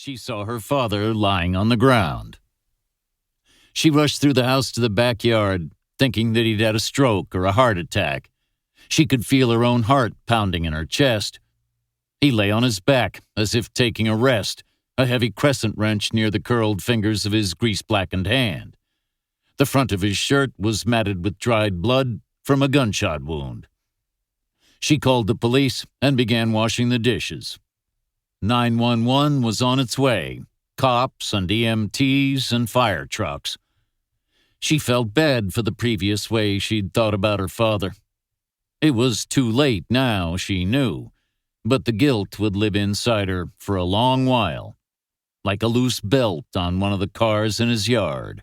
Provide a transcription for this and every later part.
she saw her father lying on the ground. She rushed through the house to the backyard, thinking that he'd had a stroke or a heart attack. She could feel her own heart pounding in her chest. He lay on his back, as if taking a rest, a heavy crescent wrench near the curled fingers of his grease-blackened hand. The front of his shirt was matted with dried blood from a gunshot wound. She called the police and began washing the dishes. 911 was on its way, cops and EMTs and fire trucks. She felt bad for the previous way she'd thought about her father. It was too late now, she knew, but the guilt would live inside her for a long while, like a loose belt on one of the cars in his yard.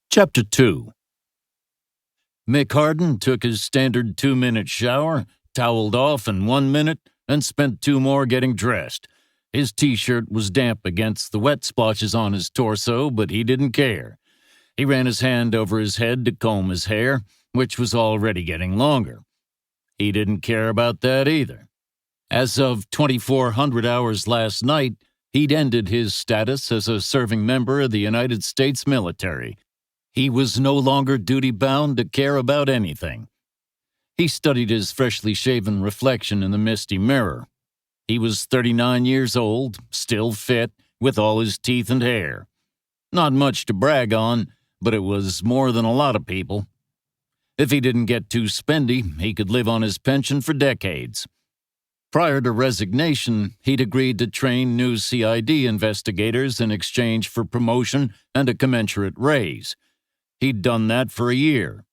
Chapter 2. Mick Hardin took his standard 2-minute shower, toweled off in 1 minute, and spent 2 more getting dressed. His T-shirt was damp against the wet splotches on his torso, but he didn't care. He ran his hand over his head to comb his hair, which was already getting longer. He didn't care about that either. As of 2,400 hours last night, he'd ended his status as a serving member of the United States military. He was no longer duty-bound to care about anything. He studied his freshly shaven reflection in the misty mirror. He was 39 years old, still fit, with all his teeth and hair. Not much to brag on, but it was more than a lot of people. If he didn't get too spendy, he could live on his pension for decades. Prior to resignation, he'd agreed to train new CID investigators in exchange for promotion and a commensurate raise. He'd done that for a year.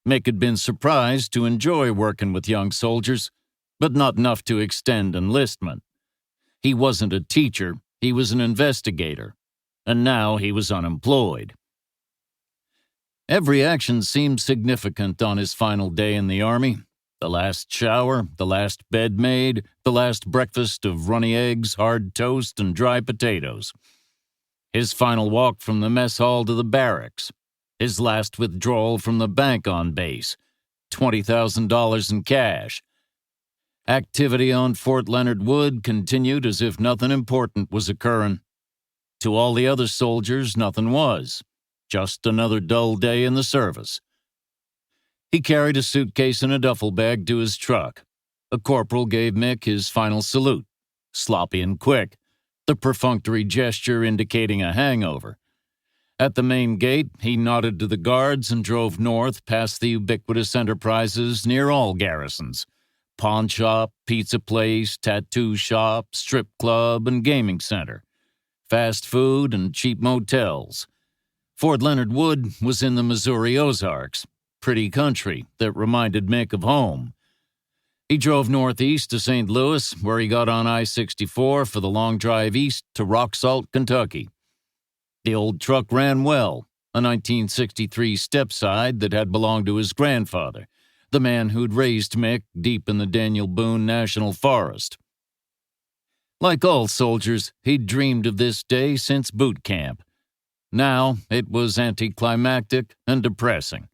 Mick had been surprised to enjoy working with young soldiers, but not enough to extend enlistment. He wasn't a teacher, he was an investigator, and now he was unemployed. Every action seemed significant on his final day in the Army. The last shower, the last bed made, the last breakfast of runny eggs, hard toast, and dry potatoes. His final walk from the mess hall to the barracks. His last withdrawal from the bank on base. $20,000 in cash. Activity on Fort Leonard Wood continued as if nothing important was occurring. To all the other soldiers, nothing was. Just another dull day in the service. He carried a suitcase and a duffel bag to his truck. A corporal gave Mick his final salute, sloppy and quick, the perfunctory gesture indicating a hangover. At the main gate, he nodded to the guards and drove north past the ubiquitous enterprises near all garrisons. Pawn shop, pizza place, tattoo shop, strip club, and gaming center. Fast food and cheap motels. Fort Leonard Wood was in the Missouri Ozarks, pretty country that reminded Mick of home. He drove northeast to St. Louis, where he got on I-64 for the long drive east to Rocksalt, Kentucky. The old truck ran well, a 1963 stepside that had belonged to his grandfather, the man who'd raised Mick deep in the Daniel Boone National Forest. Like all soldiers, he'd dreamed of this day since boot camp. Now it was anticlimactic and depressing.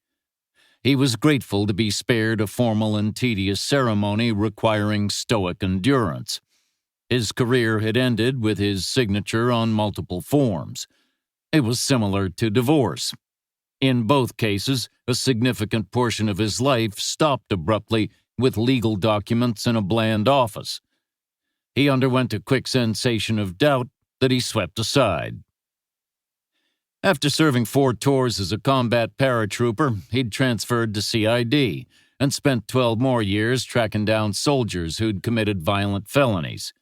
He was grateful to be spared a formal and tedious ceremony requiring stoic endurance. His career had ended with his signature on multiple forms. It was similar to divorce. In both cases, a significant portion of his life stopped abruptly with legal documents in a bland office. He underwent a quick sensation of doubt that he swept aside. After serving 4 tours as a combat paratrooper, he'd transferred to CID and spent 12 more years tracking down soldiers who'd committed violent felonies.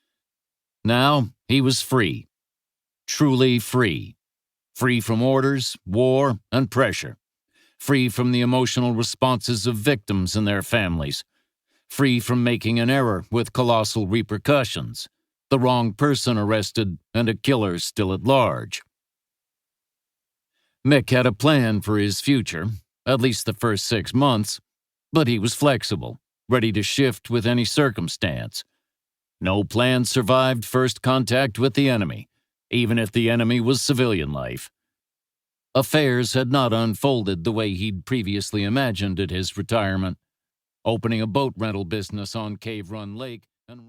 Now he was free. Truly free. Free from orders, war, and pressure. Free from the emotional responses of victims and their families. Free from making an error with colossal repercussions. The wrong person arrested and a killer still at large. Mick had a plan for his future, at least the first 6 months, but he was flexible, ready to shift with any circumstance. No plan survived first contact with the enemy, even if the enemy was civilian life. Affairs had not unfolded the way he'd previously imagined at his retirement, opening a boat rental business on Cave Run Lake and